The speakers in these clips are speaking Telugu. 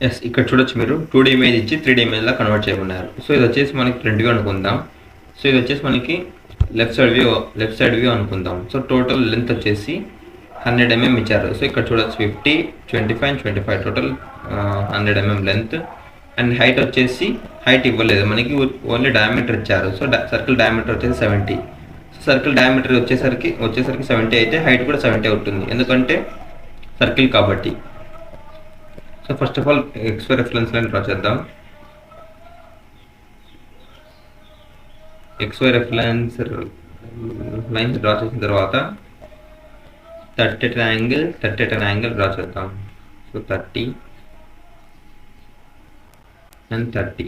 ఎస్ ఇక్కడ చూడొచ్చు మీరు 2D ఇమేజ్ ఇచ్చి 3D ఇమేజ్లా కన్వర్ట్ చేయమన్నారు. సో ఇది వచ్చేసి మనకి ఫ్రంట్ వ్యూ అనుకుందాం. సో ఇది వచ్చేసి మనకి లెఫ్ట్ సైడ్ వ్యూ అనుకుందాం. సో టోటల్ లెంత్ వచ్చేసి 100 mm ఇచ్చారు. సో ఇక్కడ చూడొచ్చు 50, 25 and 25 total 100 mm length. And height వచ్చేసి హైట్ ఇవ్వలేదు మనకి, ఓన్లీ డయామీటర్ ఇచ్చారు. సో సర్కిల్ డయామీటర్ వచ్చేసి 70. సో సర్కిల్ డయామీటర్ వచ్చేసరికి 70 అయితే హైట్ కూడా 70 అవుతుంది, ఎందుకంటే సర్కిల్ కాబట్టి. So first of all XY reference line draw చేద్దాం. XY రెఫరెన్స్ లైన్స్ డ్రా చేసిన తర్వాత 30 యాంగిల్ డ్రా చేద్దాం. So 30 and 30.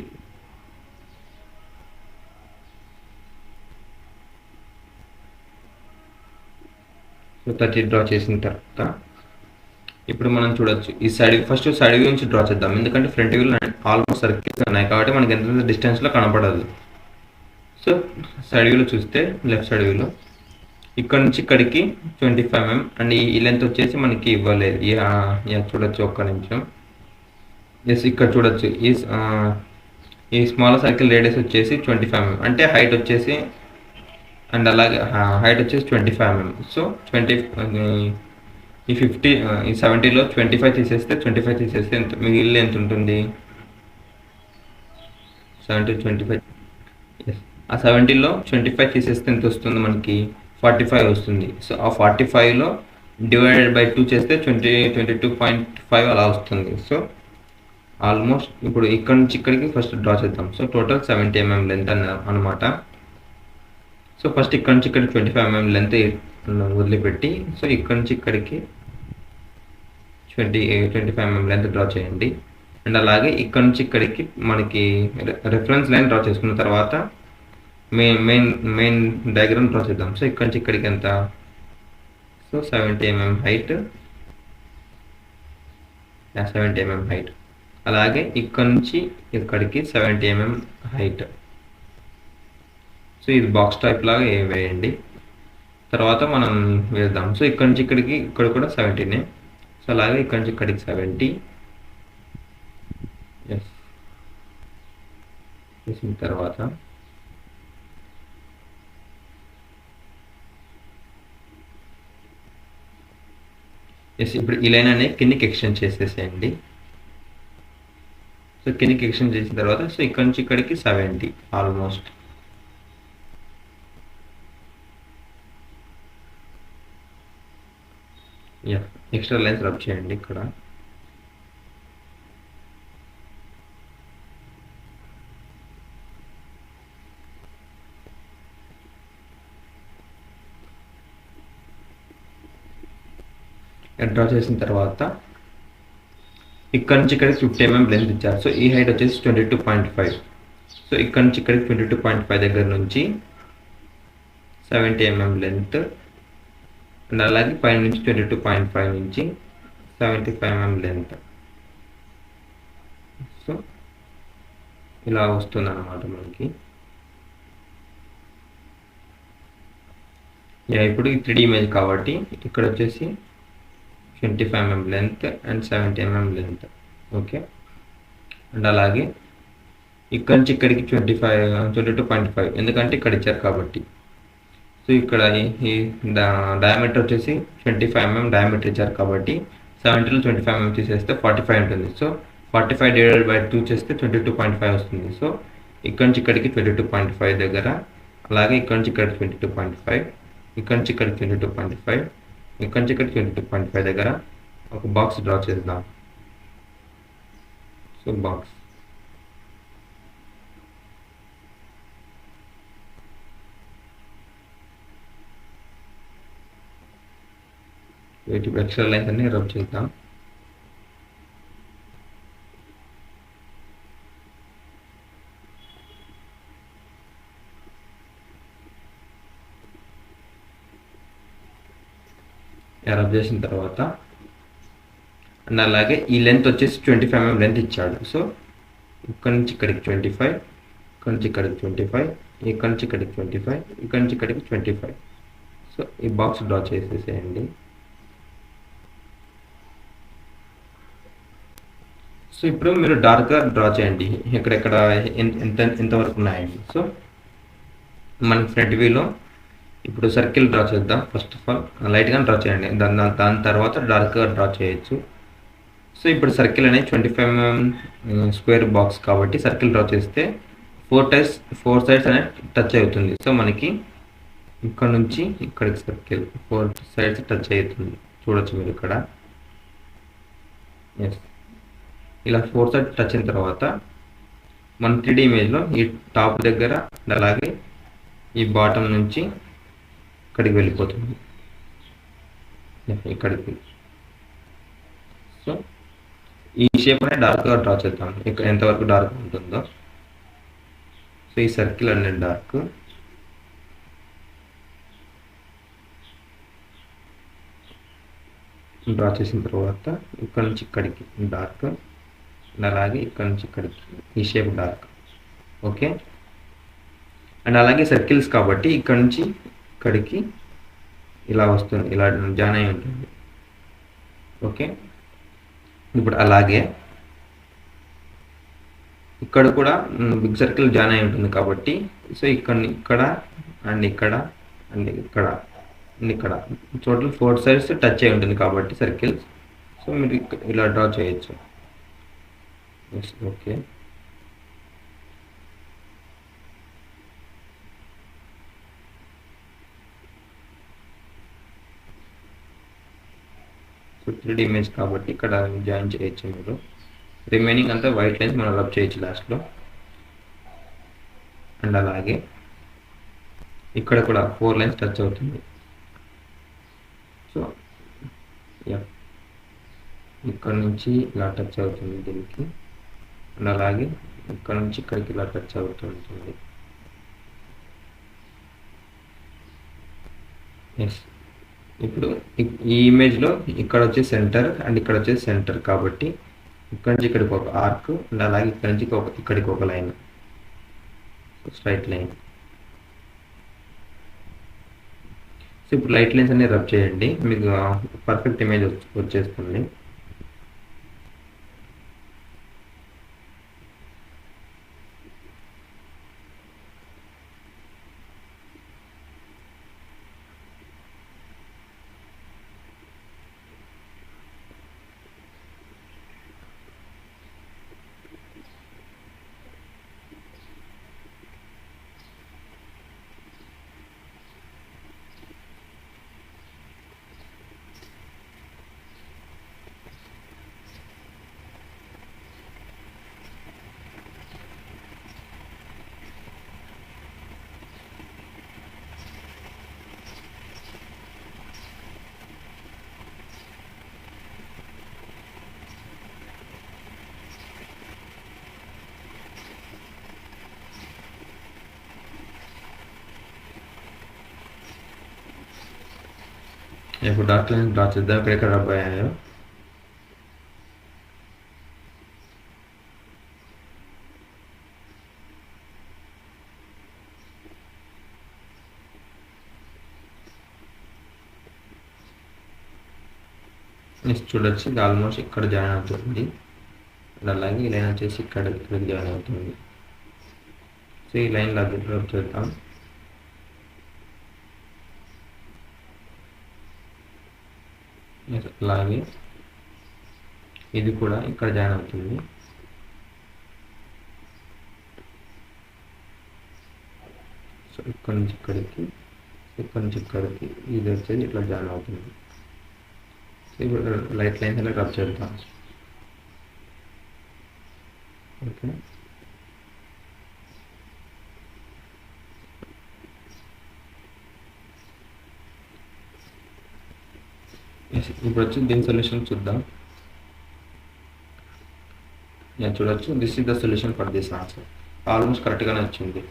సో 30 డ్రా చేసిన తర్వాత ఇప్పుడు మనం చూడొచ్చు ఈ ఫస్ట్ సైడ్ వ్యూ నుంచి డ్రా చేద్దాం, ఎందుకంటే ఫ్రంట్ వ్యూలో ఆల్మోస్ట్ సర్కిల్స్ ఉన్నాయి కాబట్టి మనకి ఎంత డిస్టెన్స్లో కనపడదు. సో సైడ్ వ్యూలో చూస్తే లెఫ్ట్ సైడ్ వ్యూలో ఇక్కడ నుంచి ఇక్కడికి 25 mm అండ్ ఈ లెంత్ వచ్చేసి మనకి ఇవ్వలేదు. చూడొచ్చు ఒక్క నిమిషం. ఎస్ ఇక్కడ చూడొచ్చు ఈ స్మాల్ సర్కిల్ రేడియస్ వచ్చేసి 25 mm, అంటే హైట్ వచ్చేసి అండ్ అలాగే హైట్ వచ్చేసి 25 mm. సో 20 ఈ 50 ఈ 70లో 25 తీసేస్తే ఎంత మిగిలిన ఎంత ఉంటుంది? 70 25. ఎస్ ఆ 70లో 25 తీసేస్తే ఎంత వస్తుంది మనకి? 45 వస్తుంది. సో ఆ 45లో డివైడెడ్ బై 2 చేస్తే 22.5 అలా వస్తుంది. సో ఆల్మోస్ట్ ఇప్పుడు ఇక్కడ నుంచి ఇక్కడికి ఫస్ట్ డ్రా చేద్దాం. సో టోటల్ 70 mm లెంత్ అనమాట. సో ఫస్ట్ ఇక్కడ నుంచి ఇక్కడికి 25 mm లెంత్ వదిలిపెట్టి, సో ఇక్కడ నుంచి ఇక్కడికి 25 mm లెంత్ డ్రా చేయండి. అండ్ అలాగే ఇక్కడ నుంచి ఇక్కడికి మనకి రెఫరెన్స్ లైన్ డ్రా చేసుకున్న తర్వాత మెయిన్ డయాగ్రామ్ డ్రా చేద్దాం. సో ఇక్కడ నుంచి ఇక్కడికి ఎంత? So 70 mm height, 70 mm height. అలాగే ఇక్కడ నుంచి ఇక్కడికి 70 mm హైట్. సో ఇది బాక్స్ టైప్ లాగా వేయండి. తర్వాత మనం వేద్దాం. సో ఇక్కడ నుంచి ఇక్కడికి ఇక్కడ కూడా 70నే. సో అలాగే ఇక్కడ నుంచి ఇక్కడికి 70. ఎస్ వేసిన తర్వాత ఇప్పుడు ఈ లైన్ అనేది కిందికి ఎక్స్టెండ్ చేసేసేయండి. సో కిందికి ఎక్స్టెండ్ చేసిన తర్వాత సో ఇక్కడ నుంచి ఇక్కడికి 70 ఆల్మోస్ట్. ఎక్స్ట్రా లైన్స్ రబ్ చేయండి ఇక్కడ. డ్రా చేసిన తర్వాత ఇక్కడ నుంచి ఇక్కడికి 50 mm లెంత్ ఇచ్చారు. సో ఈ హైట్ వచ్చేసి 22.5. సో ఇక్కడ నుంచి ఇక్కడికి 22.5 దగ్గర నుంచి 70 mm లెంత్ అండ్ అలాగే పైన నుంచి 22.5 నుంచి 75 mm లెంత్. సో ఇలా వస్తుంది అన్నమాట మనకి. ఇప్పుడు ఈ 3D ఇమేజ్ కాబట్టి ఇక్కడ వచ్చేసి 25 mm length and 70 mm length. Okay. And అలాగే ఇక్కడ నుంచి ఇక్కడికి 22.5 ఎందుకంటే ఇక్కడ ఇచ్చారు కాబట్టి. సో ఇక్కడ ఈ డయామీటర్ వచ్చేసి 25 mm డయామీటర్ ఇచ్చారు కాబట్టి 70లో 25 mm తీసేస్తే 45 ఉంటుంది. సో 45 డివైడెడ్ బై 2 చేస్తే 22.5 వస్తుంది. సో ఇక్కడ నుంచి ఇక్కడికి 22.5 దగ్గర, అలాగే ఇక్కడ నుంచి ఇక్కడికి 22.5, ఇక్కడ నుంచి ఇక్కడికి 22.5, ఇక్కడ నుంచి ఇక్కడికి 22.5 దగ్గర ఒక బాక్స్ డ్రా చేద్దాం. సో బాక్స్ వీటి ఎక్స్ట్రా లైన్స్ అన్ని రబ్ చేద్దాం. రబ్ చేసిన తర్వాత అండ్ అలాగే ఈ లెంత్ వచ్చేసి 25 mm లెంత్ ఇచ్చాడు. సో ఇక్కడ నుంచి ఇక్కడికి 25, ఇక్కడ నుంచి ఇక్కడికి 25, ఇక్కడ నుంచి ఇక్కడికి 25, ఇక్కడ నుంచి ఇక్కడికి 25. సో ఈ బాక్స్ డ్రా చేసేసేయండి. సో ఇప్పుడు మీరు డార్క్గా డ్రా చేయండి, ఎక్కడెక్కడ ఎంతవరకు ఉన్నాయండి. సో మన ఫ్రంట్ వ్యూలో ఇప్పుడు సర్కిల్ డ్రా చేద్దాం. ఫస్ట్ ఆఫ్ ఆల్ లైట్గా డ్రా చేయండి, దాని తర్వాత డార్క్గా డ్రా చేయొచ్చు. సో ఇప్పుడు సర్కిల్ అనేది 25 mm స్క్వేర్ బాక్స్ కాబట్టి సర్కిల్ డ్రా చేస్తే 4 సైడ్స్ అనేది టచ్ అవుతుంది. సో మనకి ఇక్కడ నుంచి ఇక్కడికి సర్కిల్ 4 సైడ్స్ టచ్ అవుతుంది, చూడొచ్చు మీరు ఇక్కడ. ఎస్, ఇలా 4 సైడ్స్ టచ్ అయిన తర్వాత మన 3D ఇమేజ్లో ఈ టాప్ దగ్గర అలాగే ఈ బాటమ్ నుంచి ఇక్కడికి వెళ్ళిపోతుంది, ఇక్కడికి. సో ఈ షేప్ అనేది డార్క్గా డ్రా చేద్దాం, ఇక్కడ ఎంతవరకు డార్క్ ఉంటుందో. సో ఈ సర్కిల్ అనేది డార్క్, డ్రా చేసిన తర్వాత ఇక్కడ నుంచి ఇక్కడికి డార్క్, అలాగే ఇక్కడ నుంచి ఇక్కడికి ఈ షేప్ డార్క్. ఓకే, అండ్ అలాగే సర్కిల్స్ కాబట్టి ఇక్కడ నుంచి ఇక్కడికి ఇలా వస్తుంది, ఇలా జాయిన్ అయి ఉంటుంది. ఓకే, ఇప్పుడు అలాగే ఇక్కడ కూడా బిగ్ సర్కిల్ జాయిన్ అయి ఉంటుంది కాబట్టి సో ఇక్కడ అండ్ ఇక్కడ అండ్ ఇక్కడ అండ్ ఇక్కడ టోటల్ 4 సైడ్స్ టచ్ అయి ఉంటుంది కాబట్టి సర్కిల్స్. సో మీరు ఇలా డ్రా చేయొచ్చు. ఓకే, సో 3D ఇమేజ్ కాబట్టి ఇక్కడ జాయిన్ చేయొచ్చు మీరు. రిమైనింగ్ అంతా వైట్ లైన్స్ మనం రబ్ చేయొచ్చు లాస్ట్లో. అండ్ అలాగే ఇక్కడ కూడా 4 లైన్స్ టచ్ అవుతుంది. సో ఇక్కడ నుంచి ఇలా టచ్ అవుతుంది దీనికి, అండ్ అలాగే ఇక్కడ నుంచి ఇక్కడికి ఇలా టచ్ అవుతుంటుంది. ఎస్, ఇప్పుడు ఈ ఇమేజ్లో ఇక్కడ వచ్చే సెంటర్ అండ్ ఇక్కడ వచ్చే సెంటర్ కాబట్టి ఇక్కడ నుంచి ఇక్కడికి ఒక ఆర్క్ అండ్ అలాగే ఇక్కడ నుంచి ఇక్కడికి ఒక లైన్, స్ట్రైట్ లైన్. సో ఇప్పుడు లైట్ లైన్స్ అనేది రబ్ చేయండి, మీకు పర్ఫెక్ట్ ఇమేజ్ వచ్చేస్తుంది. ఇప్పుడు డార్క్ లైన్ డ్రా చేద్దాం, ఎక్కడెక్కడ రబ్ అయ్యాయో. నెక్స్ట్ చూడొచ్చు, ఇది ఆల్మోస్ట్ ఇక్కడ జాయిన్ అవుతుంది. అండ్ అలాగే ఈ లైన్ వచ్చేసి ఇక్కడికి జాయిన్ అవుతుంది. సో ఈ లైన్ రబ్ చేద్దాం. అలాగే ఇది కూడా ఇక్కడ జాయిన్ అవుతుంది. సో ఇక్కడ నుంచి ఇక్కడికి, ఇక్కడ నుంచి ఇక్కడికి ఇది వచ్చేది ఇట్లా జాయిన్ అవుతుంది. సో ఇప్పుడు లైట్ లైన్స్ అలా రబ్ చేద్దాం. ఓకే, ఇప్పుడు వచ్చి దీని సొల్యూషన్ చూద్దాం. చూడొచ్చు, this is the solution for this answer. Almost కరెక్ట్గానే వచ్చింది.